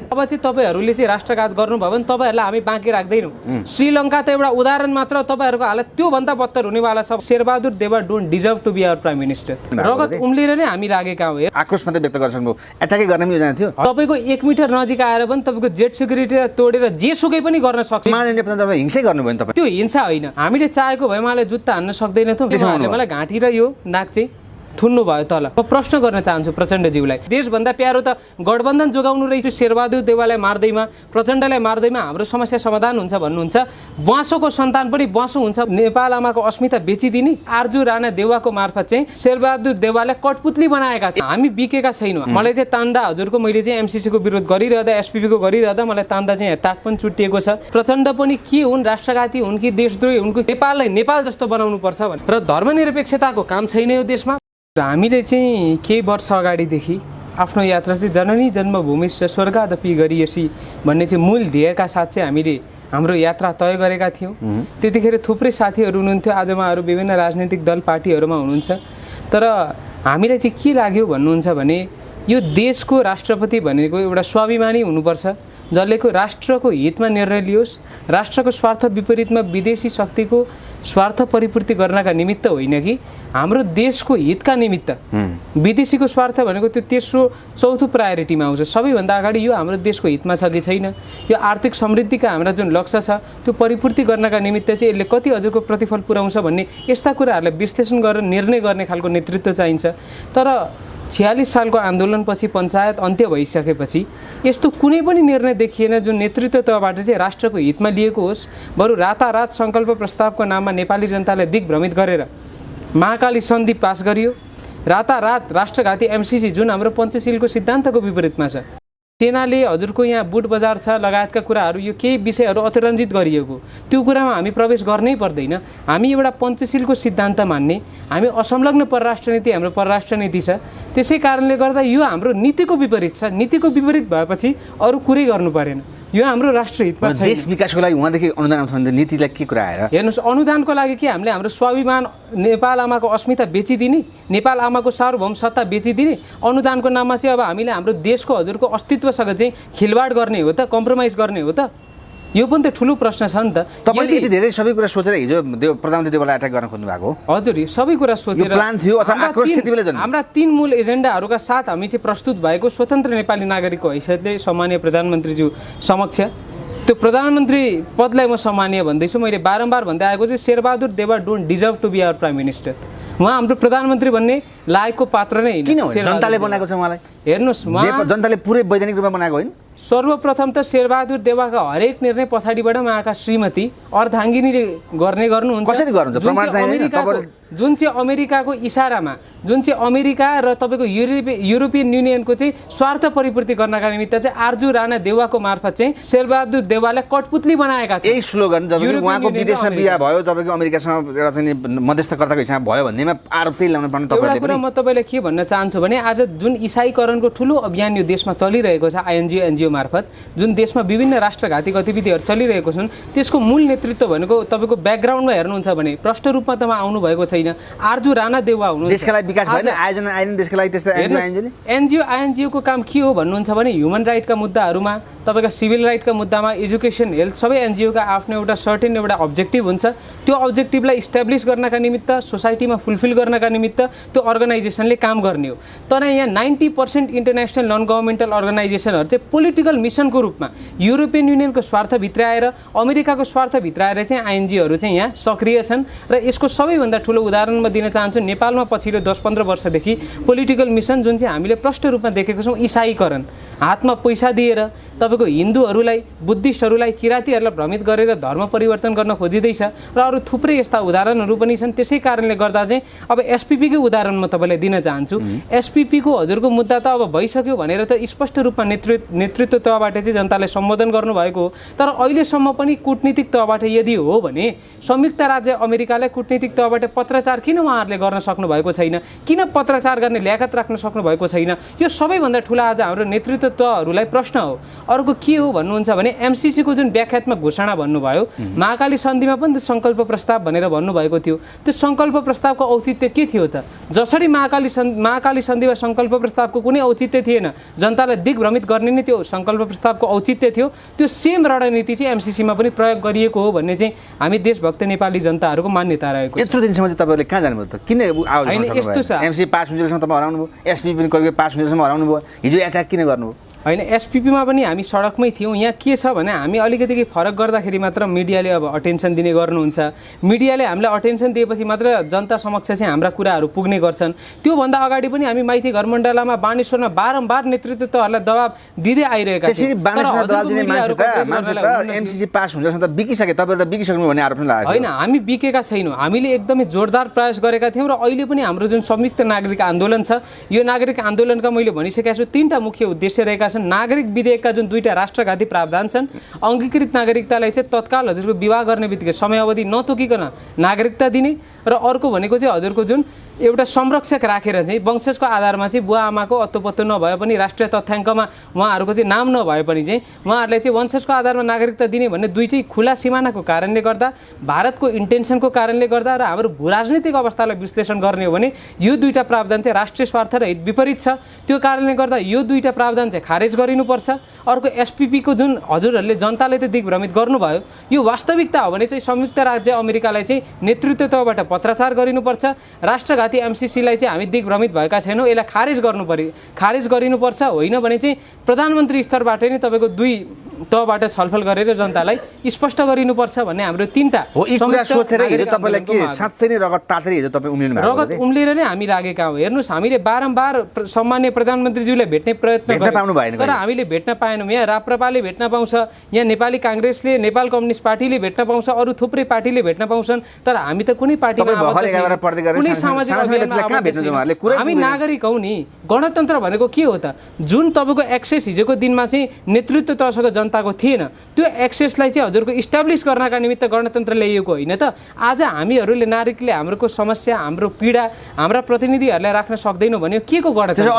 अब चाहिँ तपाईहरुले चाहिँ राष्ट्रघात गर्नुभयो भने तपाईहरुलाई हामी बाँकी राख्दैनौं। श्रीलंका त एउटा उदाहरण मात्र, तपाईहरुको हालत त्यो भन्दा बत्तर हुनेवाला छ। Sher Bahadur Deuba don't deserve to be our prime minister. रगत उम्लेर नै हामी लागेका हौ। आक्रोश मात्रै व्यक्त गर्छन्, एटाकै गर्ने योजना थियो। तपाईको 1 मिटर नजिक आएर पनि तपाईको जेट सिक्युरिटी तोडेर जे सुकै पनि गर्न सक्छ। माननीय प्रधानमन्त्री हिंसै गर्नुभयो नि तपाई। त्यो हिंसा होइन। हामीले चाहेको भए मलाई जुत्ता हान्न सक्दैनथौँ। त्यसैले मलाई घाँटी र यो नाक चाहिँ थुन्नु भयो तल। म प्रश्न गर्न चाहन्छु प्रचण्डज्यूलाई, देशभन्दा प्यारो त गठबन्धन जोगाउनु रहेछ। शेरबहादुर देवालाई मार्दैमा, प्रचण्डलाई मार्दैमा हाम्रो समस्या समाधान हुन्छ भन्नुहुन्छ। ब्वासोको सन्तान पनि ब्वासो हुन्छ। नेपाल आमाको अस्मिता बेचिदिने आर्जु राणा देवाको मार्फत चाहिँ शेरबहादुर देवालाई कठपुतली बनाएका छन्। हामी बिकेका छैनौँ। मलाई चाहिँ तान्दा हजुरको मैले चाहिँ एमसीसी को विरोध गरिरहँदा, एसपीपी को गरिरहँदा मलाई तान्दा चाहिँ टाक पनि चुटिएको छ। प्रचण्ड पनि के हुन्, राष्ट्रघाती हुन् कि देशद्रोही हुन्, नेपाललाई नेपाल जस्तो बनाउनु पर्छ भने र धर्मनिरपेक्षताको काम छैन यो देशमा। हामीले चाहिँ केही वर्ष अगाडिदेखि आफ्नो यात्रा चाहिँ जननी जन्मभूमिश्च स्वर्गादपि गरियसी भन्ने चाहिँ मूल ध्येयका साथ चाहिँ हामीले हाम्रो यात्रा तय गरेका थियौँ। त्यतिखेर थुप्रै साथीहरू हुनुहुन्थ्यो, आज उहाँहरू विभिन्न राजनीतिक दल पार्टीहरूमा हुनुहुन्छ। तर हामीलाई चाहिँ के लाग्यो भन्नुहुन्छ भने यो देशको राष्ट्रपति भनेको एउटा स्वाभिमानी हुनुपर्छ, जसले राष्ट्रको हितमा निर्णय लियोस्, राष्ट्रको स्वार्थ विपरीतमा विदेशी शक्तिको स्वार्थ परिपूर्ति गर्नका निमित्त होइन कि हाम्रो देशको हितका निमित्त। विदेशीको स्वार्थ भनेको त्यो तेस्रो चौथो प्रायोरिटीमा आउँछ। सबैभन्दा अगाडि यो हाम्रो देशको हितमा छ कि छैन, यो आर्थिक समृद्धिका हाम्रा जुन लक्ष्य छ त्यो परिपूर्ति गर्नका निमित्त चाहिँ यसले कति हजुरको प्रतिफल पुर्याउँछ भन्ने यस्ता कुराहरूलाई विश्लेषण गरेर निर्णय गर्ने खालको नेतृत्व चाहिन्छ। तर 46 सालको आन्दोलनपछि पञ्चायत अन्त्य भइसकेपछि यस्तो कुनै पनि निर्णय देखिएन जुन नेतृत्व तहबाट चाहिँ राष्ट्रको हितमा लिएको होस्। बरु रातारात सङ्कल्प प्रस्तावको नाममा नेपाली जनतालाई दिग्भ्रमित गरेर महाकाली सन्धि पास गरियो। रातारात राष्ट्रघाती एमसीसी जुन हाम्रो पञ्चशीलको सिद्धान्तको विपरीतमा छ। सेनाले हजुरको यहाँ बुट बजार छ लगायतका कुराहरू, यो केही विषयहरू अतिरञ्जित गरिएको, त्यो कुरामा हामी प्रवेश गर्नै पर्दैन। हामी एउटा पञ्चशीलको सिद्धान्त मान्ने, हामी असंलग्न परराष्ट्र नीति हाम्रो परराष्ट्र नीति छ। त्यसै कारणले गर्दा यो हाम्रो नीतिको विपरीत छ। नीतिको विपरीत भएपछि अरू कुरै गर्नु परेन। यो हाम्रो राष्ट्र हितमा छैन। देश विकासको लागि उहाँदेखि अनुदान आउँछ भने नीतिलाई के कुरा आएर हेर्नुहोस्, अनुदानको लागि के हामीले हाम्रो स्वाभिमान नेपाल आमाको अस्मिता बेचिदिने, नेपाल आमाको सार्वभौम सत्ता बेचिदिने, अनुदानको नाममा चाहिँ अब हामीले हाम्रो देशको हजुरको अस्तित्वसँग चाहिँ खिलवाड गर्ने हो त, कम्प्रोमाइज गर्ने हो त? यो पनि त ठुलो प्रश्न छ नि त। तपाईले यति धेरै सबै कुरा सोचेर हिजो प्रधानमन्त्री देवाललाई अट्याक गर्न खोज्नु भएको हो? हजुर, यो सबै कुरा सोचेर प्लान थियो अथवा आक्रोश त्यतिबेला जन्म? हाम्रा 3 मूल एजेन्डाहरूका साथ हामी चाहिँ प्रस्तुत भएको स्वतन्त्र नेपाली नागरिकको हैसियतले सम्माननीय प्रधानमन्त्रीज्यू समक्ष त्यो प्रधानमन्त्री पदलाई म सम्मानीय भन्दैछु। मैले बारम्बार भन्दै आएको चाहिँ Sher Bahadur Deuba don't deserve to be our prime minister. उहाँ हाम्रो प्रधानमन्त्री भन्ने लायकको पात्र नै किन हो? जनताले बनाएको छ उहाँलाई। हेर्नुहोस्, जनताले पुरै वैधानिक रूपमा बनाएको होइन। सर्वप्रथम त शेरबहादुर देवाका हरेक निर्णय पछाडिबाट उहाँका श्रीमती अर्धाङ्गिनीले गर्नुहुन्छ। कसरी गर्नुहुन्छ? प्रमाण चाहिँदैन। जुन चाहिँ अमेरिकाको इसारामा, जुन चाहिँ अमेरिका र तपाईँको युरोपियन युनियनको चाहिँ स्वार्थ परिपूर्ति गर्नका निमित्त चाहिँ आर्जु राणा देवाको मार्फत चाहिँ शेरबहादुर देवालाई कठपुतली बनाएका छन्। यही स्लोगन जब उहाँको विदेशमा बिहा भयो, तपाईँको अमेरिकासँग एउटा चाहिँ मध्यस्थकर्ताको हिसाबमा भयो भन्नेमा आरोप त्यही लाउन पर्ने तपाईँले पनि। एउटा कुरा म तपाईँलाई के भन्न चाहन्छु भने आज जुन इसाईकरणको ठुलो अभियान यो देशमा चलिरहेको छ आइएनजिओ एनजिओ मार्फत, जुन देशमा विभिन्न राष्ट्रघाती गतिविधिहरू चलिरहेको छन्, त्यसको मूल नेतृत्व भनेको तपाईँको ब्याकग्राउन्डमा हेर्नुहुन्छ भने प्रष्ट रूपमा त आउनु भएको छैन। आर्जु राणा देवा हुनुहुन्छ। देशका लागि विकास भएन, आयोजना आएन देशका लागि। त्यस्तै एनजिओ आइएनजिओको काम के हो भन्नुहुन्छ भने ह्युमन राइटका मुद्दाहरूमा, तपाईँका सिभिल राइटका मुद्दामा, एजुकेसन, हेल्थ, सबै एनजिओका आफ्नो एउटा सर्टेन एउटा अब्जेक्टिभ हुन्छ। त्यो अब्जेक्टिभलाई इस्टाब्लिस गर्नका निमित्त, सोसाइटीमा फुलफिल गर्नका निमित्त त्यो अर्गनाइजेसनले काम गर्ने हो। तर यहाँ 90% इन्टरनेसनल नन गभर्मेन्टल अर्गनाइजेसनहरू चाहिँ पोलिटिकल मिसनको रूपमा युरोपियन युनियनको स्वार्थभित्र आएर, अमेरिकाको स्वार्थभित्र आएर चाहिँ आइएनजिओहरू चाहिँ यहाँ सक्रिय छन्। र यसको सबैभन्दा ठुलो उदाहरण म दिन चाहन्छु। नेपालमा पछिल्लो 10-15 वर्षदेखि पोलिटिकल मिसन जुन चाहिँ हामीले प्रष्ट रूपमा देखेको छौँ, इसाईकरण, हातमा पैसा दिएर तपाईँको हिन्दूहरूलाई, बुद्धिस्टहरूलाई, किराँतीहरूलाई भ्रमित गरेर धर्म परिवर्तन गर्न खोजिँदैछ। र अरू थुप्रै यस्ता उदाहरणहरू पनि छन्। त्यसै कारणले गर्दा चाहिँ अब एसपीपीको उदाहरण म तपाईँलाई दिन चाहन्छु। एसपीपीको हजुरको मुद्दा त अब भइसक्यो भनेर त स्पष्ट रूपमा नेतृत्व तहबाट चाहिँ जनताले सम्बोधन गर्नुभएको हो। तर अहिलेसम्म पनि कूटनीतिक तहबाट यदि हो भने संयुक्त राज्य अमेरिकालाई कूटनीतिक तहबाट पत्र पत्रचार किन उहाँहरूले गर्न सक्नुभएको छैन, किन पत्रचार गर्ने ल्याकत राख्न सक्नुभएको छैन, यो सबैभन्दा ठुला आज हाम्रो नेतृत्वहरूलाई प्रश्न हो। अर्को के हो भन्नुहुन्छ भने एमसिसीको जुन व्याख्यात्मक घोषणा भन्नुभयो, महाकाली सन्धिमा पनि त सङ्कल्प प्रस्ताव भनेर भन्नुभएको थियो। त्यो सङ्कल्प प्रस्तावको औचित्य के थियो त? जसरी महाकाली सन्धिमा सङ्कल्प प्रस्तावको कुनै औचित्य थिएन, जनतालाई दिग्भ्रमित गर्ने नै त्यो सङ्कल्प प्रस्तावको औचित्य थियो, त्यो सेम रणनीति चाहिँ एमसिसीमा पनि प्रयोग गरिएको हो भन्ने चाहिँ हामी देशभक्त नेपाली जनताहरूको मान्यता रहेको छ। यत्रो दिनसम्म चाहिँ तपाईँहरूले कहाँ जानुभयो त? किन होइन यस्तो छ, एमसिसी पास हुन्जेलसम्म तपाईँ हराउनु भयो, एसपी पनि करिब पास हुन्जेलसम्म हराउनु भयो, हिजो एट्याक किन गर्नुभयो? होइन एसपिपीमा पनि हामी सडकमै थियौँ। यहाँ के छ भने हामी अलिकति फरक गर्दाखेरि मात्र मिडियाले अब अटेन्सन दिने गर्नुहुन्छ, मिडियाले हामीलाई अटेन्सन दिएपछि मात्र जनता समक्ष चाहिँ हाम्रा कुराहरू पुग्ने गर्छन्। त्योभन्दा अगाडि पनि हामी माइती घरमण्डलामा बानेश्वरमा बारम्बार नेतृत्वहरूलाई दबाब दिँदै आइरहेका थियौँ। एमसिसी पास हुन्जेलसम्म त बिकिसके, तपाईँले त बिकिसक्नु भन्ने आरोप लाग्यो। होइन हामी बिकेका छैनौँ, हामीले एकदमै जोरदार प्रयास गरेका थियौँ र अहिले पनि हाम्रो जुन संयुक्त नागरिक आन्दोलन छ, यो नागरिक आन्दोलनका मैले भनिसकेका छु 3टा मुख्य उद्देश्य रहेका छन्। नागरिक विधेयकका जुन 2टा राष्ट्रघाती प्रावधान छन्, अङ्गीकृत नागरिकतालाई चाहिँ तत्काल हजुरको विवाह गर्ने बित्तिकै समयावधि नतोकिकन नागरिकता दिने, र अर्को भनेको चाहिँ हजुरको जुन एउटा संरक्षक राखेर चाहिँ वंशजको आधारमा चाहिँ बुवा आमाको अत्तोपत्तो नभए पनि राष्ट्रिय तथ्याङ्कमा उहाँहरूको चाहिँ नाम नभए पनि चाहिँ उहाँहरूलाई चाहिँ वंशजको आधारमा नागरिकता दिने भन्ने दुई चाहिँ खुला सिमानाको कारणले गर्दा, भारतको इन्टेन्सनको कारणले गर्दा र हाम्रो भूराजनीतिक अवस्थालाई विश्लेषण गर्ने हो भने यो 2टा प्रावधान चाहिँ राष्ट्रिय स्वार्थ र हित विपरीत छ। त्यो कारणले गर्दा यो 2टा प्रावधान चाहिँ खारेज गरिनुपर्छ। अर्को एसपिपीको जुन हजुरहरूले जनताले त दिग्भ्रमित गर्नुभयो, यो वास्तविकता हो भने चाहिँ संयुक्त राज्य अमेरिकालाई चाहिँ नेतृत्वबाट पत्राचार गरिनुपर्छ। राष्ट्रघाती एमसिसीलाई चाहिँ हामी दिग्भ्रमित भएका छैनौँ, यसलाई खारेज गरिनुपर्छ। होइन भने चाहिँ प्रधानमन्त्री स्तरबाट नै तपाईँको 2 तहबाट छलफल गरेर जनतालाई स्पष्ट गरिनुपर्छ भन्ने हाम्रो 3टा रगत उम्लेर नै हामी लागेका हौँ। हेर्नुहोस् हामीले बारम्बार सम्माननीय प्रधानमन्त्रीज्यूलाई भेट्ने प्रयत्न गऱ्यौँ तर हामीले भेट्न पाएनौँ। यहाँ राप्रपाले भेट्न पाउँछ, यहाँ नेपाली काङ्ग्रेसले, नेपाल कम्युनिस्ट पार्टीले भेट्न पाउँछ, अरू थुप्रै पार्टीले भेट्न पाउँछन्, तर हामी त कुनै पार्टीमा कुनै सामाजिक हामी नागरिक हौ नि। गणतन्त्र भनेको के हो त? जुन तपाईँको एक्सेस हिजोको दिनमा चाहिँ नेतृत्व तहसँग जनताको थिएन, त्यो एक्सेसलाई चाहिँ हजुरको इस्टाब्लिस गर्नका निमित्त गणतन्त्र ल्याइएको होइन त। आज हामीहरूले नागरिकले हाम्रो समस्या, हाम्रो पीडा, हाम्रा प्रतिनिधिहरूलाई राख्न सक्दैनौँ भने के को गणतन्त्र?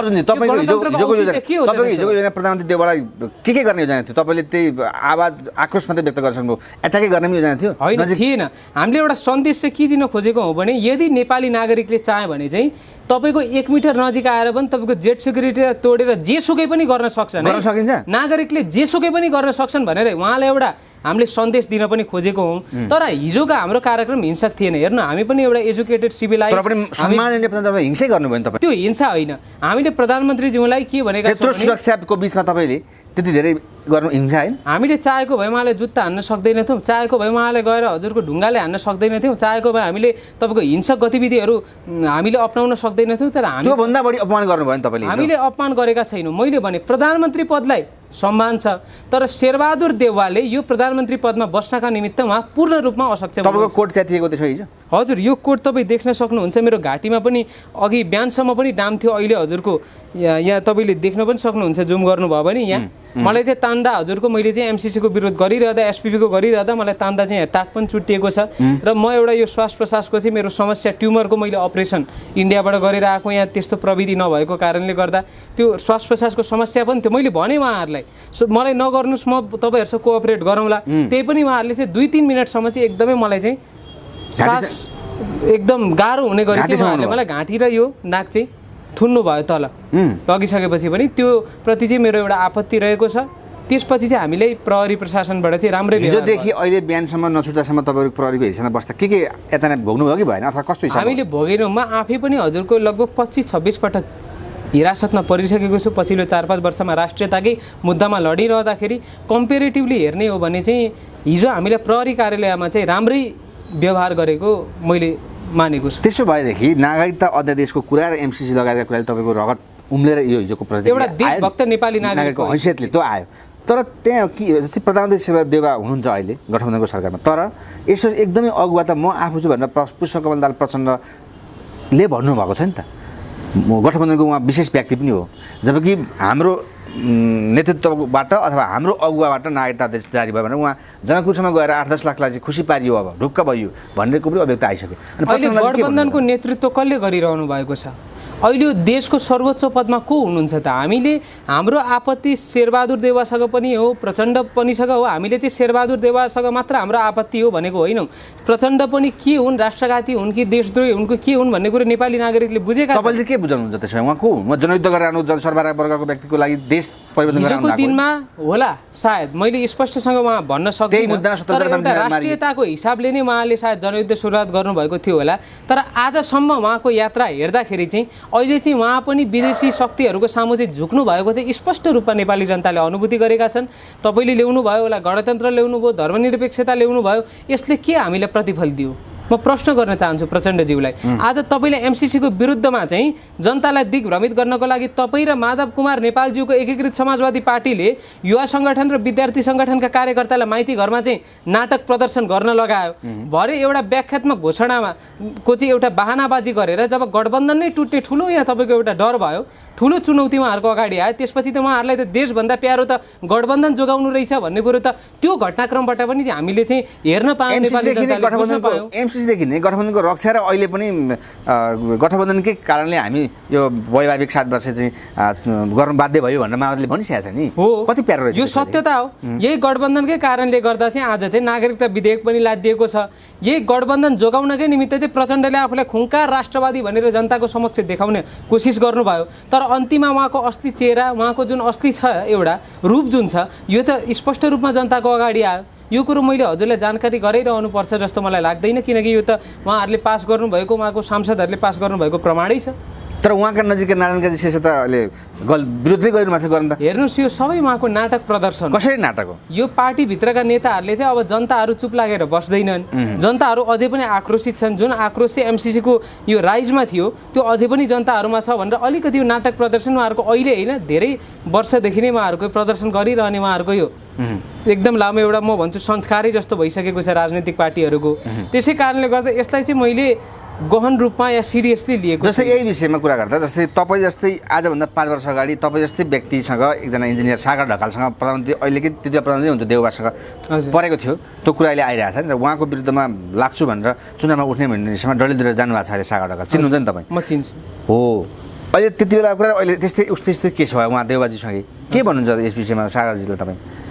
प्रधानमन्त्री देवलाई के गर्ने योजना थियो? तपाईँले त्यही आवाज आक्रोश मात्रै व्यक्त गर्न सक्नुभयो, एट्याकै गर्ने योजना थियो? होइन थिएन। हामीले एउटा सन्देश चाहिँ के दिन खोजेको हो भने यदि नेपाली नागरिकले चाहे भने चाहिँ तपाईँको 1 मिटर नजिक आएर पनि तपाईँको जेट सिक्युरिटी तोडेर जेसुकै पनि गर्न सक्छन्, गर्न सकिन्छ। नागरिकले जेसुकै पनि गर्न सक्छन् भनेर उहाँलाई एउटा हामीले सन्देश दिन पनि खोजेको हौँ। तर हिजोको हाम्रो कार्यक्रम हिंसक थिएन। हेर्नु हामी पनि एउटा एजुकेटेड सिभिलाइज, हिंसै गर्नुभयो नि तपाईँ। त्यो हिंसा होइन। हामीले प्रधानमन्त्रीज्यूलाई के भनेका छौँ, सुरक्षाको बिचमा तपाईँले त्यति धेरै गर्नु हिंसा होइन। हामीले चाहेको भए उहाँलाई जुत्ता हान्न सक्दैनथ्यौँ, चाहेको भए उहाँलाई गएर हजुरको ढुङ्गाले हान्न सक्दैनथ्यौँ, चाहेको भए हामीले तपाईँको हिंसक गतिविधिहरू हामीले अपनाउन सक्दैनथ्यौँ। तर त्योभन्दा बढी अपमान गर्नुभयो नि तपाईँले। हामीले अपमान गरेका छैनौँ। मैले भने प्रधानमन्त्री पदलाई सम्मान छ, तर शेरबहादुर देउवाले यो प्रधानमन्त्री पदमा बस्नका निमित्त उहाँ पूर्ण रूपमा असक्षम। तपाईँको कोट च्यातिएको त्यसो हिजो? हजुर यो कोट तपाईँ देख्न सक्नुहुन्छ। मेरो घाँटीमा पनि अघि बिहानसम्म पनि नाम थियो, अहिले हजुरको यहाँ तपाईँले देख्न पनि सक्नुहुन्छ, जुम गर्नुभयो भने यहाँ मलाई चाहिँ तान्दा हजुरको मैले चाहिँ एमसिसीको विरोध गरिरहँदा, एसपिपीको गरिरहँदा मलाई तान्दा चाहिँ यहाँ टाक पनि चुट्टिएको छ। र म एउटा यो श्वास प्रश्वासको चाहिँ मेरो समस्या ट्युमरको मैले अपरेसन इन्डियाबाट गरेर आएको, यहाँ त्यस्तो प्रविधि नभएको कारणले गर्दा त्यो श्वास प्रश्वासको समस्या पनि थियो। मैले भने उहाँहरूलाई मलाई नगर्नुहोस्, म तपाईँहरूसँग कोअपरेट गरौँला। त्यही पनि उहाँहरूले चाहिँ 2-3 मिनटसम्म चाहिँ एकदमै मलाई चाहिँ सास एकदम गाह्रो हुने गरी चाहिँ उहाँहरूले मलाई घाँटी र यो नाक चाहिँ थुन्नु भयो तल लगिसकेपछि पनि त्यो प्रति चाहिँ मेरो एउटा आपत्ति रहेको छ। त्यसपछि चाहिँ हामीले प्रहरी प्रशासनबाट चाहिँ राम्रै हिजोदेखि अहिले बिहानसम्म नछुट्दासम्म तपाईँको प्रहरीको हिसाबमा बस्दा के यता भोग्नुभयो कि भएन अथवा कस्तो हिसाब? हामीले भोगेनौँ। म आफै पनि हजुरको लगभग 25-26 पटक हिरासतमा परिसकेको छु। पछिल्लो 4-5 वर्षमा राष्ट्रियताकै मुद्दामा लडिरहँदाखेरि कम्पेरिटिभली हेर्ने हो भने चाहिँ हिजो हामीले प्रहरी कार्यालयमा चाहिँ राम्रै व्यवहार गरेको मैले मानेको छु। त्यसो भएदेखि नागरिकता अध्यादेशको कुरा र एमसिसी लगायतका कुराले तपाईँको रगत उम्लेर यो हिजोको प्रति एउटा देशभक्त नेपाली नागरिकको हैसियतले त्यो आयो। तर त्यहाँ के जस्तै प्रधानमन्त्री शेरबहादुर देउवा हुनुहुन्छ अहिले गठबन्धनको सरकारमा, तर यसो एकदमै अगुवा त म आफू छु भनेर पुष्पकमल दाहाल प्रचण्डले भन्नुभएको छ नि त। गठबन्धनको उहाँ विशेष व्यक्ति पनि हो, जबकि हाम्रो नेतृत्वबाट अथवा हाम्रो अगुवाबाट नागरिकता जारी भयो भने उहाँ जनकपुरसम्म गएर 8-10 लाखलाई चाहिँ खुसी पारियो, अब ढुक्क भयो भन्ने पनि अभिव्यक्ति आइसक्यो। अहिले गठबन्धनको नेतृत्व कसले गरिरहनु भएको छ? अहिले यो देशको सर्वोच्च पदमा को हुनुहुन्छ त? हामीले हाम्रो आपत्ति शेरबहादुर देउवासँग पनि हो, प्रचण्ड पनिसँग हो। हामीले चाहिँ शेरबहादुर देउवासँग मात्र हाम्रो आपत्ति हो भनेको होइनौँ। प्रचण्ड पनि के हुन्, राष्ट्रघाती हुन् कि देशद्रोही हुन् कि के हुन् भन्ने कुरो नेपाली नागरिकले बुझेका छन्। तपाईँले के बुझाउनुहुन्छ त्यसमा? उहाँ को हुन्? म जनयुद्ध गरेर आउनु जनसरबराह वर्गको व्यक्तिको लागि देश परिवर्तन गर्न हिजोको दिनमा होला सायद, मैले स्पष्टसँग उहाँ भन्न सक्दिनँ, तर एउटा राष्ट्रियताको हिसाबले नै उहाँले सायद जनयुद्ध सुरुवात गर्नुभएको थियो होला। तर आजसम्म उहाँको यात्रा हेर्दाखेरि चाहिँ अहिले चाहिँ उहाँ पनि विदेशी शक्तिहरूको सामु चाहिँ झुक्नु भएको चाहिँ स्पष्ट रूपमा नेपाली जनताले अनुभूति गरेका छन्। तपाईँले ल्याउनु भयो होला, गणतन्त्र ल्याउनु भयो, धर्मनिरपेक्षता ल्याउनु भयो, यसले के हामीलाई प्रतिफल दियो? म प्रश्न गर्न चाहन्छु प्रचण्डज्यूलाई। आज तपाईँले एमसिसीको विरुद्धमा चाहिँ जनतालाई दिग्भ्रमित गर्नको लागि तपाईँ र माधव कुमार नेपालज्यूको एकीकृत समाजवादी पार्टीले युवा सङ्गठन र विद्यार्थी सङ्गठनका कार्यकर्तालाई माइती घरमा चाहिँ नाटक प्रदर्शन गर्न लगायो। भरे एउटा व्याख्यात्मक घोषणामा को चाहिँ एउटा बहानाबाजी गरेर जब गठबन्धन नै टुट्ने ठुलो यहाँ तपाईँको एउटा डर भयो, ठुलो चुनौती उहाँहरूको अगाडि आयो, त्यसपछि त उहाँहरूलाई त देशभन्दा प्यारो त गठबन्धन जोगाउनु रहेछ भन्ने कुरो त त्यो घटनाक्रमबाट पनि चाहिँ हामीले चाहिँ हेर्न पायौँ। नेपाली जनताले बुझ्न पायौँ। एमसिसीदेखि नै गठबन्धनको रक्षा र अहिले पनि गठबन्धनकै कारणले हामी यो वैवाहिक 7 वर्ष चाहिँ गर्न बाध्य भयो भनेर माओवादीले भनिसकेको छ नि। हो, कति प्यारो रहेछ यो सत्यता हो। यही गठबन्धनकै कारणले गर्दा चाहिँ आज चाहिँ नागरिकता विधेयक पनि लादिएको छ। यही गठबन्धन जोगाउनकै निमित्त चाहिँ प्रचण्डले आफूलाई खुङ्कार राष्ट्रवादी भनेर जनताको समक्ष देखाउने कोसिस गर्नुभयो। तर अन्तिममा उहाँको असली चेहरा, उहाँको जुन असली छ एउटा रूप जुन छ, यो त स्पष्ट रूपमा जनताको अगाडि आयो। यो कुरो मैले हजुरलाई जानकारी गराइरहनुपर्छ जस्तो मलाई लाग्दैन, किनकि यो त उहाँहरूले पास गर्नुभएको, उहाँको सांसदहरूले पास गर्नुभएको प्रमाणै छ। तर उहाँका नजिकै नारायण काजी शेष त अहिले विरोधै गरिरहेको छ। गर्न त हेर्नुहोस्, यो सबै उहाँको नाटक प्रदर्शन। कसरी नाटक हो? यो पार्टीभित्रका नेताहरूले चाहिँ अब जनताहरू चुप लागेर बस्दैनन्, जनताहरू अझै पनि आक्रोशित छन्। जुन आक्रोश चाहिँ एमसिसीको यो राइजमा थियो त्यो अझै पनि जनताहरूमा छ भनेर अलिकति यो नाटक प्रदर्शन उहाँहरूको अहिले होइन धेरै वर्षदेखि नै उहाँहरूको प्रदर्शन गरिरहने उहाँहरूको यो एकदम लामो एउटा म भन्छु संस्कारै जस्तो भइसकेको छ राजनीतिक पार्टीहरूको। त्यसै कारणले गर्दा यसलाई चाहिँ मैले गहन रूपमा या सिरियसली लिएको। जस्तै यही विषयमा कुरा गर्दा जस्तै तपाईँ जस्तै आजभन्दा 5 वर्ष अगाडि तपाईँ जस्तै व्यक्तिसँग एकजना इन्जिनियर सागर ढकालसँग प्रधानमन्त्री अहिलेकै तृतीय प्रधानमन्त्री हुन्छ देउवासँग परेको थियो, त्यो कुरा अहिले आइरहेको छ र उहाँको विरुद्धमा लाग्छु भनेर चुनावमा उठ्ने भन्ने विषयमा डडेलधुरा जानुभएको छ अहिले सागर ढकाल। चिन्नुहुन्छ नि तपाईँ? म चिन्छु। हो, अहिले त्यति बेला कुरा अहिले त्यस्तै केस भयो उहाँ देउवाजीसँगै। के भन्नुहुन्छ यस विषयमा सागरजीलाई? तपाईँ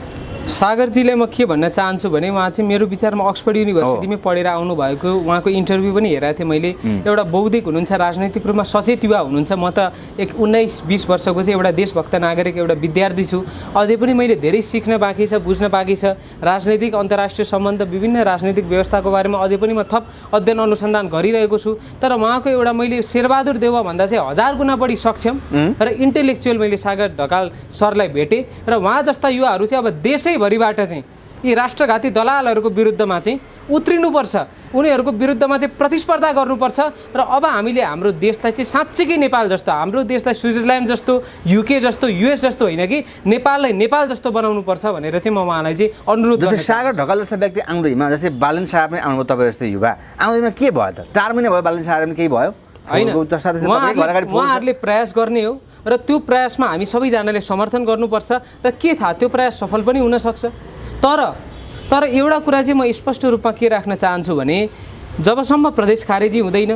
सागरजीलाई म के भन्न चाहन्छु भने उहाँ चाहिँ मेरो विचारमा अक्सफोर्ड युनिभर्सिटीमै पढेर आउनुभएको, उहाँको इन्टरभ्यू पनि हेरेको थिएँ मैले। एउटा बौद्धिक हुनुहुन्छ, राजनैतिक रूपमा सचेत युवा हुनुहुन्छ। म त 19-20 वर्षको चाहिँ एउटा देशभक्त नागरिक, एउटा विद्यार्थी छु। अझै पनि मैले धेरै सिक्न बाँकी छ, बुझ्न बाँकी छ। राजनैतिक अन्तर्राष्ट्रिय सम्बन्ध, विभिन्न राजनैतिक व्यवस्थाको बारेमा अझै पनि म थप अध्ययन अनुसन्धान गरिरहेको छु। तर उहाँको एउटा मैले शेरबहादुर देउवाभन्दा चाहिँ 1000 गुणा बढी सक्षम र इन्टेलेक्चुअल मैले सागर ढकाल सरलाई भेटेँ र उहाँ जस्ता युवाहरू चाहिँ अब देशैभरिबाट चाहिँ यी राष्ट्रघाती दलालहरूको विरुद्धमा चाहिँ उत्रिनुपर्छ, उनीहरूको विरुद्धमा चाहिँ प्रतिस्पर्धा गर्नुपर्छ। र अब हामीले हाम्रो देशलाई चाहिँ साँच्चैकै नेपाल जस्तो, हाम्रो देशलाई स्विजरल्यान्ड जस्तो, युके जस्तो, युएस जस्तो होइन कि नेपाललाई नेपाल जस्तो बनाउनुपर्छ भनेर चाहिँ म उहाँलाई चाहिँ अनुरोध गर्छु। जस्तै सागर ढकाल जस्ता व्यक्ति आउँदैमा, जस्तै बालन शाह पनि आउनुभयो तपाईँ जस्तै युवा आउँदैमा के भयो त? 4 महिना भयो बालन शाह पनि केही भयो होइन? उहाँहरूले प्रयास गर्ने हो र त्यो प्रयासमा हामी सबैजनाले समर्थन गर्नुपर्छ र के थाहा त्यो प्रयास सफल पनि हुनसक्छ। तर एउटा कुरा चाहिँ म स्पष्ट रूपमा के राख्न चाहन्छु भने जबसम्म प्रदेश खारेजी हुँदैन,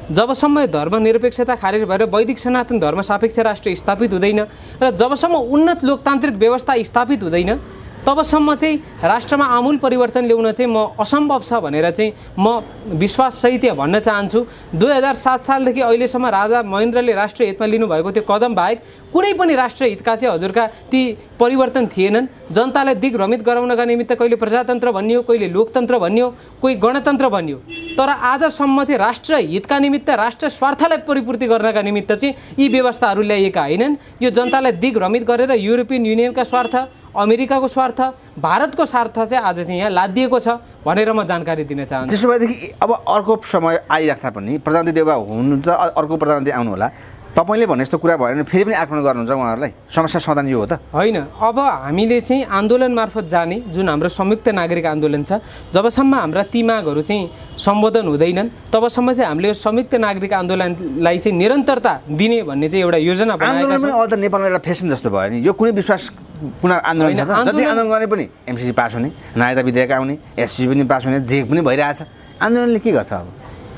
जबसम्म धर्मनिरपेक्षता खारेज भएर वैदिक सनातन धर्म सापेक्ष राष्ट्र स्थापित हुँदैन र जबसम्म उन्नत लोकतान्त्रिक व्यवस्था स्थापित हुँदैन, तबसम्म चाहिँ राष्ट्रमा आमूल परिवर्तन ल्याउन चाहिँ म असम्भव छ भनेर चाहिँ म विश्वाससहित यहाँ भन्न चाहन्छु। 2007 सालदेखि अहिलेसम्म राजा महेन्द्रले राष्ट्रिय हितमा लिनुभएको त्यो कदम बाहेक कुनै पनि राष्ट्रिय हितका चाहिँ हजुरका ती परिवर्तन थिएनन्। जनतालाई दिग्भ्रमित गराउनका निमित्त कहिले प्रजातन्त्र भनियो, कहिले लोकतन्त्र भनियो, कोही गणतन्त्र भनियो। तर आजसम्म चाहिँ राष्ट्र हितका निमित्त, राष्ट्र स्वार्थलाई परिपूर्ति गर्नका निमित्त चाहिँ यी व्यवस्थाहरू ल्याइएका होइनन्। यो जनतालाई दिग्भ्रमित गरेर युरोपियन युनियनका स्वार्थ, अमेरिकाको स्वार्थ, भारतको स्वार्थ चाहिँ आज चाहिँ यहाँ लादिएको छ भनेर म जानकारी दिन चाहन्छु। त्यसो भएदेखि अब अर्को समय आइराख्दा पनि प्रधानमन्त्री देउवा हुनुहुन्छ, अर्को प्रधानमन्त्री आउनु होला, तपाईँले भने जस्तो कुरा भयो भने फेरि पनि आक्रमण गर्नुहुन्छ उहाँहरूलाई समस्या समाधान यो हो त होइन। अब हामीले चाहिँ आन्दोलन मार्फत जाने जुन हाम्रो संयुक्त नागरिक आन्दोलन छ, जबसम्म हाम्रा ती मागहरू चाहिँ सम्बोधन हुँदैनन् तबसम्म चाहिँ हामीले संयुक्त नागरिक आन्दोलनलाई चाहिँ निरन्तरता दिने भन्ने चाहिँ एउटा योजना बनाएका छौँ। अझ नेपालमा एउटा फेसन जस्तो भयो नि, यो कुनै विश्वास पुनः आन्दोलन छ त, जति आन्दोलन गर्ने पनि एमसिसी पास हुने, नागरिकता विधेयक आउने, एससी पनि पास हुने, जे पनि भइरहेछ। आन्दोलनले के गर्छ अब?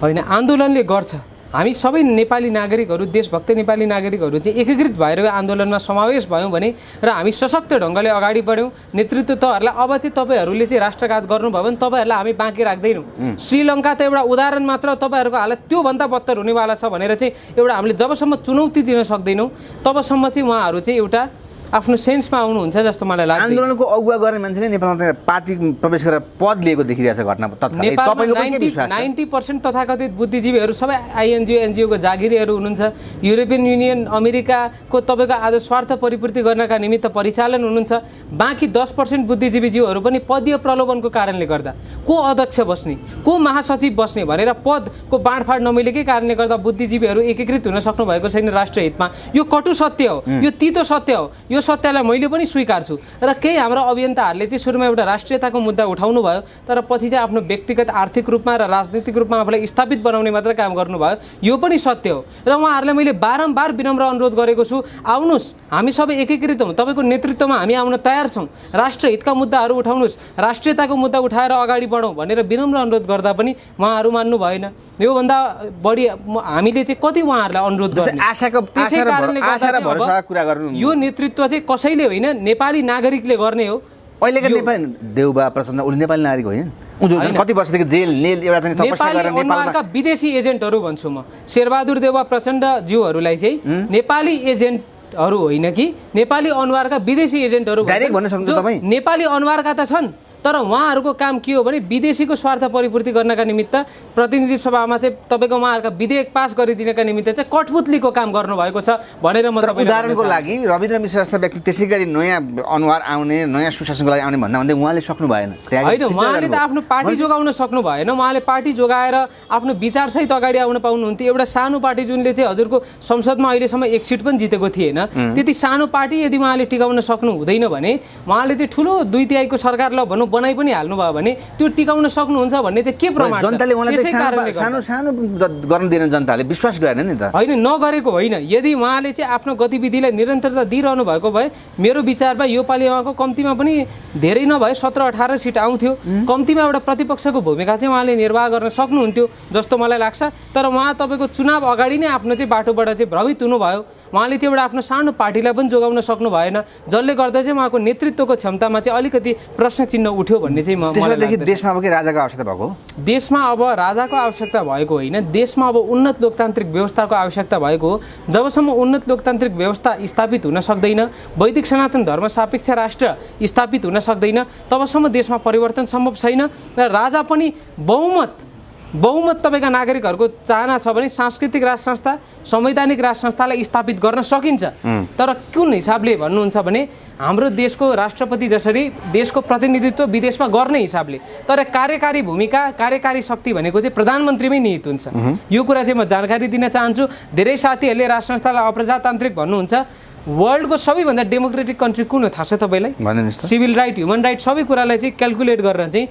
होइन, आन्दोलनले गर्छ। हामी सबै नेपाली नागरिकहरू, देशभक्त नेपाली नागरिकहरू चाहिँ एकीकृत भएर आन्दोलनमा समावेश भयौँ भने र हामी सशक्त ढङ्गले अगाडि बढ्यौँ, नेतृत्व तहहरूलाई अब चाहिँ तपाईँहरूले चाहिँ राष्ट्रघात गर्नुभयो भने तपाईँहरूलाई हामी बाँकी राख्दैनौँ। श्रीलङ्का त एउटा उदाहरण मात्र, तपाईँहरूको हालत त्योभन्दा बत्तर हुनेवाला छ भनेर चाहिँ एउटा हामीले जबसम्म चुनौती दिन सक्दैनौँ तबसम्म चाहिँ उहाँहरू चाहिँ एउटा आफ्नो सेन्समा आउनुहुन्छ जस्तो मलाई लाग्छ। आन्दोलनको अगुवा गर्ने मान्छेले नेपालमा पार्टी प्रवेश गरेर पद लिएको देखिरहेछ घटना तत्कालै। तपाईँको पनि के विश्वास छ? 90% तथाकथित बुद्धिजीवीहरू सबै आइएनजिओ एनजिओको जागिरीहरू हुनुहुन्छ। युरोपियन युनियन, अमेरिकाको तपाईँको आज स्वार्थ परिपूर्ति गर्नका निमित्त परिचालन हुनुहुन्छ। बाँकी 10% बुद्धिजीवीज्यूहरू पनि पदीय प्रलोभनको कारणले गर्दा को अध्यक्ष बस्ने, को महासचिव बस्ने भनेर पदको बाँडफाँड नमिलेकै कारणले गर्दा बुद्धिजीवीहरू एकीकृत हुन सक्नु भएको छैन राष्ट्रिय हितमा। यो कटु सत्य हो, यो तितो सत्य हो। यो सत्यलाई मैले पनि स्वीकार्छु र केही हाम्रो अभियन्ताहरूले चाहिँ सुरुमा एउटा राष्ट्रियताको मुद्दा उठाउनु भयो तर पछि चाहिँ आफ्नो व्यक्तिगत आर्थिक रूपमा र राजनीतिक रूपमा आफूलाई स्थापित बनाउने मात्र काम गर्नुभयो। यो पनि सत्य हो र उहाँहरूलाई मैले बारम्बार विनम्र अनुरोध गरेको छु, आउनुहोस् हामी सबै एकीकृत हौँ, तपाईँको नेतृत्वमा हामी आउन तयार छौँ, राष्ट्र हितका मुद्दाहरू उठाउनुहोस्, राष्ट्रियताको मुद्दा उठाएर अगाडि बढौँ भनेर विनम्र अनुरोध गर्दा पनि उहाँहरू मान्नु भएन। योभन्दा बढी हामीले चाहिँ कति उहाँहरूलाई अनुरोध गर्ने? त्यसै कारणले गर्दा यो नेतृत्व चाहिँ कसैले होइन, नेपाली नागरिकले गर्ने हो। अहिलेका नेपाली देउबा प्रचण्ड उनी नेपाली नागरिक होइन, कति वर्षदेखि जेल नेल एउटा चाहिँ तपस्या गरेर नेपालका विदेशी एजेन्टहरू भन्छु म। शेरबहादुर देउबा प्रचण्ड ज्यूहरूलाई चाहिँ नेपाली एजेन्टहरू होइन कि नेपाली अनुहारका विदेशी एजेन्टहरू डाइरेक्ट भन्न सक्नुहुन्छ तपाईँ? नेपाली अनुहारका त छन् तर उहाँहरूको काम के हो भने विदेशीको स्वार्थ परिपूर्ति गर्नका निमित्त प्रतिनिधि सभामा चाहिँ तपाईँको उहाँहरूका विधेयक पास गरिदिनका निमित्त चाहिँ कठपुतलीको काम गर्नुभएको छ भनेर म तपाईँलाई उदाहरणको लागि रविन्द्र मिश्र जस्ता व्यक्ति त्यसै गरी नयाँ अनुहार आउने, नयाँ सुशासनको लागि आउने भन्दा भन्दै उहाँले सक्नु भएन। होइन, उहाँले त आफ्नो पार्टी जोगाउन सक्नु भएन। उहाँले पार्टी जोगाएर आफ्नो विचारसहित अगाडि आउन पाउनुहुन्थ्यो। एउटा सानो पार्टी जुनले चाहिँ हजुरको संसदमा अहिलेसम्म 1 सिट पनि जितेको थिएन, त्यति सानो पार्टी यदि उहाँले टिकाउन सक्नु हुँदैन भने उहाँले चाहिँ ठुलो 2/3 सरकार ल भनौँ बनाइ पनि हाल्नुभयो भने त्यो टिकाउन सक्नुहुन्छ भन्ने चाहिँ के प्रमाण छ? जनताले उहाँलाई सानो सानो गर्न दिने जनताले विश्वास गरेन नि त। होइन, नगरेको होइन। यदि उहाँले चाहिँ आफ्नो गतिविधिलाई निरन्तरता दिइरहनु भएको भए मेरो विचारमा योपालि उहाँको कम्तीमा पनि धेरै नभए 17-18 सिट आउँथ्यो। कम्तीमा एउटा प्रतिपक्षको भूमिका चाहिँ उहाँले निर्वाह गर्न सक्नुहुन्थ्यो जस्तो मलाई लाग्छ। तर उहाँ तपाईँको चुनाव अगाडि नै आफ्नो चाहिँ बाटोबाट चाहिँ भ्रमित हुनुभयो। उहाँले चाहिँ एउटा आफ्नो सानो पार्टीलाई पनि जोगाउन सक्नु भएन, जसले गर्दा चाहिँ उहाँको नेतृत्वको क्षमतामा चाहिँ अलिकति प्रश्न चिन्ह उठ्यो भन्ने चाहिँ त्यसपछि देशमा अब के राजाको आवश्यकता भएको? देशमा अब राजाको आवश्यकता भएको होइन, देशमा अब उन्नत लोकतान्त्रिक व्यवस्थाको आवश्यकता भएको हो। जबसम्म उन्नत लोकतान्त्रिक व्यवस्था स्थापित हुन सक्दैन, वैदिक सनातन धर्म सापेक्ष राष्ट्र स्थापित हुन सक्दैन, तबसम्म देशमा परिवर्तन सम्भव छैन। र राजा पनि बहुमत तपाईँका नागरिकहरूको चाहना छ भने सांस्कृतिक राज संस्था, संवैधानिक राज संस्थालाई स्थापित गर्न सकिन्छ। तर कुन हिसाबले भन्नुहुन्छ भने हाम्रो देशको राष्ट्रपति जसरी देशको प्रतिनिधित्व विदेशमा गर्ने हिसाबले, तर कार्यकारी भूमिका, कार्यकारी शक्ति भनेको चाहिँ प्रधानमन्त्रीमै निहित हुन्छ। यो कुरा चाहिँ म जानकारी दिन चाहन्छु। धेरै साथीहरूले राज संस्थालाई अप्रजातान्त्रिक भन्नुहुन्छ। वर्ल्डको सबैभन्दा डेमोक्रेटिक कन्ट्री कुन हो थाहा छ तपाईँलाई? सिभिल राइट, ह्युमन राइट सबै कुरालाई चाहिँ क्यालकुलेट गरेर चाहिँ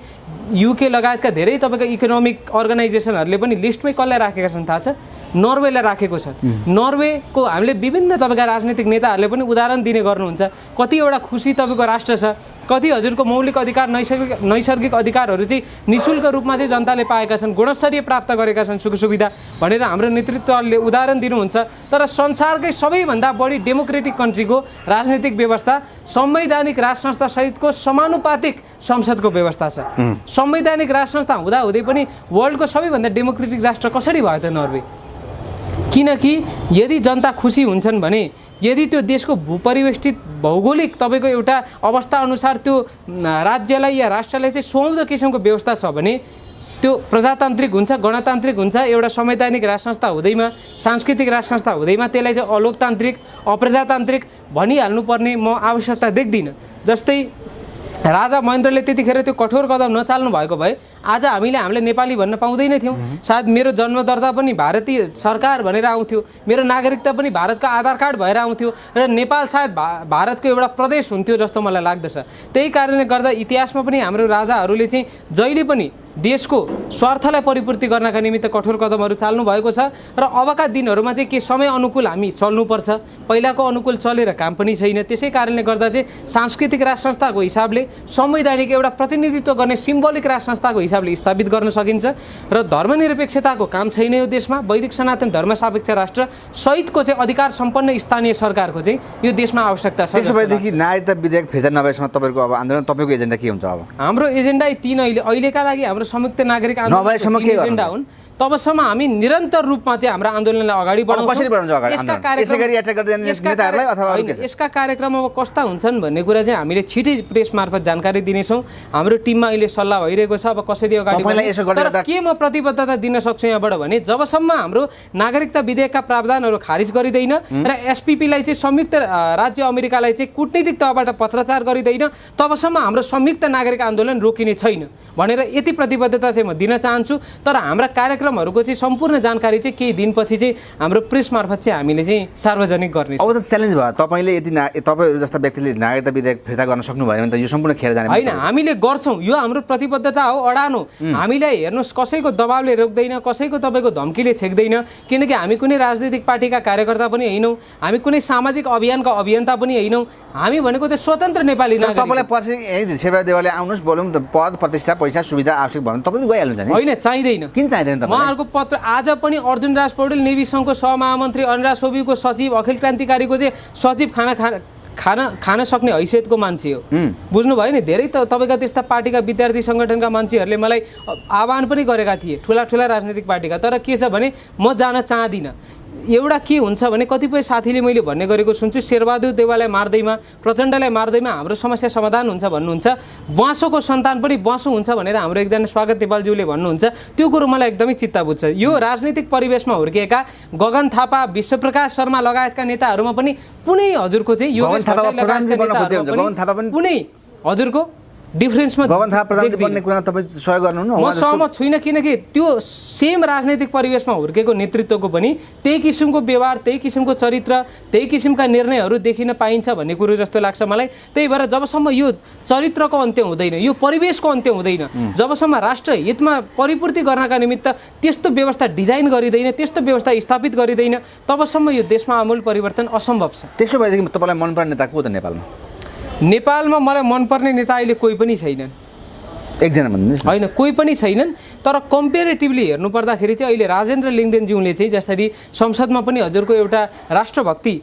युके लगायतका धेरै तपाईँको इकोनोमिक अर्गनाइजेसनहरूले पनि लिस्टमै कसलाई राखेका छन् थाहा छ? नर्वेलाई राखेको छ। नर्वेको हामीले विभिन्न तपाईँका राजनीतिक नेताहरूले पनि उदाहरण दिने गर्नुहुन्छ। कतिवटा खुसी तपाईँको राष्ट्र छ, कति हजुरको मौलिक अधिकार, नैसर्गिक अधिकारहरू चाहिँ निःशुल्क रूपमा चाहिँ जनताले पाएका छन्, गुणस्तरीय प्राप्त गरेका छन्, सुख सुविधा भनेर हाम्रो नेतृत्वले उदाहरण दिनुहुन्छ। तर संसारकै सबैभन्दा बढी डेमोक्रेटिक कन्ट्रीको राजनीतिक व्यवस्था संवैधानिक राज संस्था सहितको समानुपातिक संसदको व्यवस्था छ। संवैधानिक राज संस्था हुँदाहुँदै पनि वर्ल्डको सबैभन्दा डेमोक्रेटिक राष्ट्र कसरी भयो त नर्वे? किनकि यदि जनता खुसी हुन्छन् भने, यदि त्यो देशको भूपरिवेष्टित भौगोलिक तपाईँको एउटा अवस्था अनुसार त्यो राज्यलाई या राष्ट्रलाई चाहिँ सुहाउँदो किसिमको व्यवस्था छ भने त्यो प्रजातान्त्रिक हुन्छ, गणतान्त्रिक हुन्छ। एउटा संवैधानिक राज संस्था हुँदैमा, सांस्कृतिक राज संस्था हुँदैमा त्यसलाई चाहिँ अलोकतान्त्रिक, अप्रजातान्त्रिक भनिहाल्नुपर्ने म आवश्यकता देख्दिनँ। जस्तै राजा महेन्द्रले त्यतिखेर त्यो कठोर कदम नचाल्नु भएको भए आज हामीले नेपाली भन्न पाउँदैन थियौँ। सायद मेरो जन्म दर्ता पनि भारतीय सरकार भनेर आउँथ्यो, मेरो नागरिकता पनि भारतको आधार कार्ड भएर आउँथ्यो र नेपाल सायद भारतको एउटा प्रदेश हुन्थ्यो जस्तो मलाई लाग्दछ। त्यही कारणले गर्दा इतिहासमा पनि हाम्रो राजाहरूले चाहिँ जहिले पनि देशको स्वार्थलाई परिपूर्ति गर्नका निमित्त कठोर कदमहरू चाल्नु भएको छ र अबका दिनहरूमा चाहिँ के समय अनुकूल हामी चल्नुपर्छ, पहिलाको अनुकूल चलेर काम पनि छैन। त्यसै कारणले गर्दा चाहिँ सांस्कृतिक राज संस्थाको हिसाबले संवैधानिक एउटा प्रतिनिधित्व गर्ने सिम्बोलिक राज संस्थाको हिसाबले स्थापित गर्न सकिन्छ र धर्मनिरपेक्षताको काम छैन यो देशमा। वैदिक सनातन धर्म सापेक्ष राष्ट्र सहितको चाहिँ अधिकार सम्पन्न स्थानीय सरकारको चाहिँ यो देशमा आवश्यकता छ। त्यसो भएदेखि नागरिकता विधेयक फिर्ता नभएसम्म तपाईँको अब आन्दोलन तपाईँको एजेन्डा के हुन्छ? अब हाम्रो एजेन्डा तीन अहिलेका लागि हाम्रो संयुक्त नागरिक आन्दोलन एजेन्डा हुन्। तबसम्म हामी निरन्तर रूपमा चाहिँ हाम्रो आन्दोलनलाई अगाडि बढाउँछौँ। यसका कार्यक्रम अब कस्ता हुन्छन् भन्ने कुरा चाहिँ हामीले छिटै प्रेस मार्फत जानकारी दिनेछौँ। हाम्रो टिममा अहिले सल्लाह भइरहेको छ अब कसरी अगाडि बढ्ने। के म प्रतिबद्धता दिन सक्छु यहाँबाट भने जबसम्म हाम्रो नागरिकता विधेयकका प्रावधानहरू खारिज गरिँदैन र एसपिपीलाई चाहिँ संयुक्त राज्य अमेरिकालाई चाहिँ कूटनीतिक तहबाट पत्राचार गरिँदैन तबसम्म हाम्रो संयुक्त नागरिक आन्दोलन रोकिने छैन भनेर यति प्रतिबद्धता चाहिँ म दिन चाहन्छु। तर हाम्रा कार्यक्रमहरूको चाहिँ सम्पूर्ण जानकारी चाहिँ केही दिनपछि चाहिँ हाम्रो प्रेस मार्फत चाहिँ हामीले चाहिँ सार्वजनिक गर्ने। अब त च्यालेन्ज भयो तपाईँले यदि तपाईँहरू जस्ता व्यक्तिले नागरिकता विधेयक फिर्ता गर्न सक्नु भयो भने त यो सम्पूर्ण खेर जाने होइन। हामीले गर्छौँ, यो हाम्रो प्रतिबद्धता हो, अडान हो। हामीलाई हेर्नुहोस् कसैको दबावले रोक्दैन, कसैको तपाईँको धम्कीले छेक्दैन, किनकि हामी कुनै राजनीतिक पार्टीका कार्यकर्ता पनि होइनौँ, हामी कुनै सामाजिक अभियानका अभियन्ता पनि होइनौँ। हामी भनेको त स्वतन्त्र नेपाली नागरिक। तपाईँलाई पछि यही शेरबहादुर देवालले आउनुहोस् बोलौँ पद प्रतिष्ठा पैसा सुविधा आवश्यक भयो भने तपाईँ गइहाल्नुहुन्छ नि? होइन, चाहिँदैन। किन चाहिँदैन? उहाँहरूको पत्र आज पनि अर्जुन राज पौडेल नेभी सङ्घको सहमहामन्त्री, अनुराग सोबीको सचिव, अखिल क्रान्तिकारीको चाहिँ सचिव खान सक्ने हैसियतको मान्छे हो। बुझ्नुभयो नि? धेरै त तपाईँका त्यस्ता पार्टीका विद्यार्थी सङ्गठनका मान्छेहरूले मलाई आह्वान पनि गरेका थिए, ठुला राजनीतिक पार्टीका। तर के छ भने म जान चाहदिनँ। एउटा के हुन्छ भने कतिपय साथीले मैले भन्ने गरेको सुन्छु शेरबहादुर देवाललाई मार्दैमा, प्रचण्डलाई मार्दैमा हाम्रो समस्या समाधान हुन्छ भन्नुहुन्छ। बाँसोको सन्तान पनि बाँसो हुन्छ भनेर हाम्रो एकजना स्वागत नेपालज्यूले भन्नुहुन्छ। त्यो कुरो मलाई एकदमै चित्त बुझ्छ। यो राजनीतिक परिवेशमा हुर्किएका गगन थापा, विश्वप्रकाश शर्मा लगायतका नेताहरूमा पनि कुनै हजुरको चाहिँ यो कुनै हजुरको डिफरेन्समा म सहमत छुइनँ, किनकि त्यो सेम राजनैतिक परिवेशमा हुर्केको नेतृत्वको पनि त्यही किसिमको व्यवहार, त्यही किसिमको चरित्र, त्यही किसिमका निर्णयहरू देखिन पाइन्छ भन्ने कुरो जस्तो लाग्छ मलाई। त्यही भएर जबसम्म यो चरित्रको अन्त्य हुँदैन, यो परिवेशको अन्त्य हुँदैन, जबसम्म राष्ट्र हितमा परिपूर्ति गर्नका निमित्त त्यस्तो व्यवस्था डिजाइन गरिँदैन, त्यस्तो व्यवस्था स्थापित गरिँदैन, तबसम्म यो देशमा आमूल परिवर्तन असम्भव छ। त्यसो भएदेखि तपाईँलाई मनपर्ने नेता को त नेपालमा? नेपालमा मलाई मनपर्ने नेता अहिले कोही पनि छैनन्। एकजना भन्नुहोस्। होइन, कोही पनि छैनन्। तर कम्पेरेटिभली हेर्नु पर्दाखेरि चाहिँ अहिले राजेन्द्र लिङ्गदेनज्यूले चाहिँ जसरी संसदमा पनि हजुरको एउटा राष्ट्रभक्ति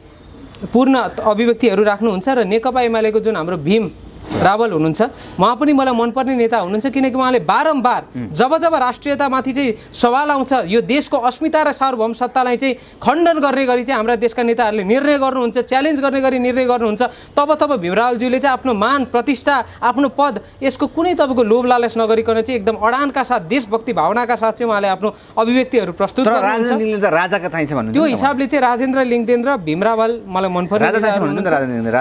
पूर्ण अभिव्यक्तिहरू राख्नुहुन्छ र नेकपा एमालेको जुन हाम्रो भीम रावल हुनुहुन्छ उहाँ पनि मलाई मनपर्ने नेता हुनुहुन्छ, किनकि उहाँले बारम्बार जब राष्ट्रियतामाथि चाहिँ सवाल आउँछ, यो देशको अस्मिता र सार्वभौम सत्तालाई चाहिँ खण्डन गर्ने गरी चाहिँ हाम्रा देशका नेताहरूले निर्णय गर्नुहुन्छ, च्यालेन्ज गर्ने गरी निर्णय गर्नुहुन्छ, तब भीम रावलज्यूले चाहिँ आफ्नो मान, प्रतिष्ठा, आफ्नो पद यसको कुनै तपाईँको लोभ लालच नगरिकन चाहिँ एकदम अडानका साथ, देशभक्ति भावनाका साथ चाहिँ उहाँले आफ्नो अभिव्यक्तिहरू प्रस्तुत गर्नुहुन्छ। त्यो हिसाबले चाहिँ राजेन्द्र लिङ्गदेन र भीम रावल मलाई मनपर्ने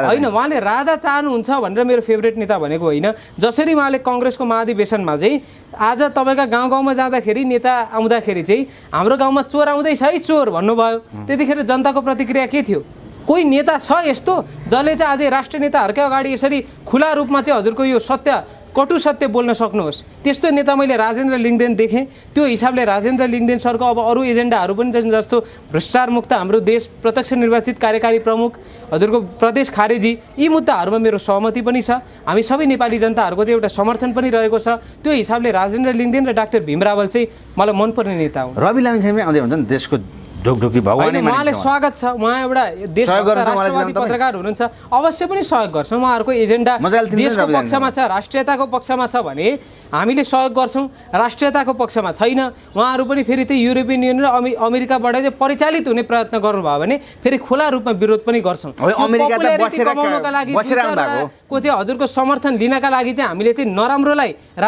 होइन। उहाँले राजा चाहनुहुन्छ भनेर मेरो फेभरेट नेता भनेको होइन। जसरी उहाँले कङ्ग्रेसको महाधिवेशनमा चाहिँ आज तपाईँका गाउँ गाउँमा जाँदाखेरि नेता आउँदाखेरि चाहिँ हाम्रो गाउँमा चोर आउँदैछ है चोर भन्नुभयो, त्यतिखेर जनताको प्रतिक्रिया के थियो? कोही नेता छ यस्तो जसले चाहिँ अझै राष्ट्रिय नेताहरूकै अगाडि यसरी खुला रूपमा चाहिँ हजुरको यो कटु सत्य बोल्न सक्नुहोस्? त्यस्तो नेता मैले राजेन्द्र लिङ्गदेन देखेँ। त्यो हिसाबले राजेन्द्र लिङ्गदेन सरको अब अरू एजेन्डाहरू पनि जस्तो भ्रष्टाचार मुक्त हाम्रो देश, प्रत्यक्ष निर्वाचित कार्यकारी प्रमुख, हजुरको प्रदेश खारेजी, यी मुद्दाहरूमा मेरो सहमति पनि छ। हामी सबै नेपाली जनताहरूको चाहिँ एउटा समर्थन पनि रहेको छ। त्यो हिसाबले राजेन्द्र लिङ्गदेन र डाक्टर भीम रावल चाहिँ मलाई मनपर्ने नेता हुन्। रवि लामिछाने आउँदै हुन्छ नि देशको ढोकढोकी भगवान, उहाँले स्वागत छ। उहाँ एउटा राष्ट्रवादी पत्रकार हुनुहुन्छ, अवश्य पनि सहयोग गर्छौँ। उहाँहरूको एजेन्डा देशको पक्षमा छ, राष्ट्रियताको पक्षमा छ भने हामीले सहयोग गर्छौँ। राष्ट्रियताको पक्षमा छैन, उहाँहरू पनि फेरि त्यही युरोपियन युनियन र अमेरिकाबाट चाहिँ परिचालित हुने प्रयत्न गर्नुभयो भने फेरि खुला रूपमा विरोध पनि गर्छौँ। कमाउनका लागि को चाहिँ हजुरको समर्थन लिनका लागि चाहिँ हामीले चाहिँ नराम्रोलाई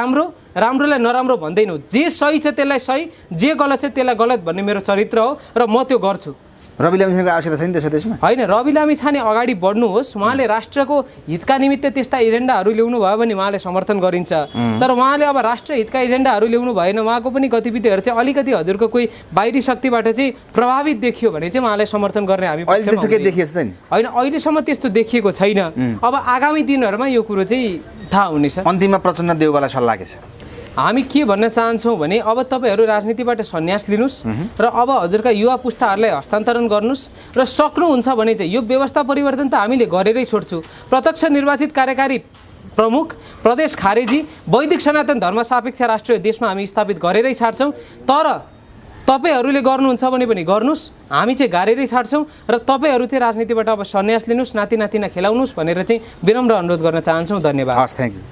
राम्रोलाई नराम्रो भन्दैनौँ। जे सही छ त्यसलाई सही, जे गलत छ त्यसलाई गलत भन्ने मेरो चरित्र हो र म त्यो गर्छु। रवि लामिछानेको आवश्यकता छैन देश देशमा होइन रवि लामिछाने अगाडि बढ्नुहोस् उहाँले राष्ट्रको हितका निमित्त त्यस्ता एजेन्डाहरू ल्याउनु भयो भने उहाँले समर्थन गरिन्छ तर उहाँले अब राष्ट्र हितका एजेन्डाहरू ल्याउनु भएन उहाँको पनि गतिविधिहरू चाहिँ अलिकति हजुरको कोही बाहिरी शक्तिबाट चाहिँ प्रभावित देखियो भने चाहिँ उहाँलाई समर्थन गर्ने हामी अहिले त्यस्तो केही देखिएको छैन होइन अहिलेसम्म त्यस्तो देखिएको छैन अब आगामी दिनहरूमा यो कुरो चाहिँ थाहा हुनेछ अन्तिममा प्रचण्ड देउवालाई सल्लाह के छ हामी के भन्न चाहन्छौँ भने अब तपाईँहरू राजनीतिबाट सन्यास लिनुहोस् र अब हजुरका युवा पुस्ताहरूलाई हस्तान्तरण गर्नुहोस् र सक्नुहुन्छ भने चाहिँ यो व्यवस्था परिवर्तन त हामीले गरेरै छोड्छु प्रत्यक्ष निर्वाचित कार्यकारी प्रमुख प्रदेश खारेजी वैदिक सनातन धर्म सापेक्ष राष्ट्रिय देशमा हामी स्थापित गरेरै छाड्छौँ तर तपाईँहरूले गर्नुहुन्छ भने पनि गर्नुहोस् हामी चाहिँ गाडेरै छाड्छौँ र तपाईँहरू चाहिँ राजनीतिबाट अब सन्यास लिनुहोस् नाति नातिना खेलाउनुहोस् भनेर चाहिँ विनम्र अनुरोध गर्न चाहन्छौँ धन्यवाद हस् थ्याङ्क यू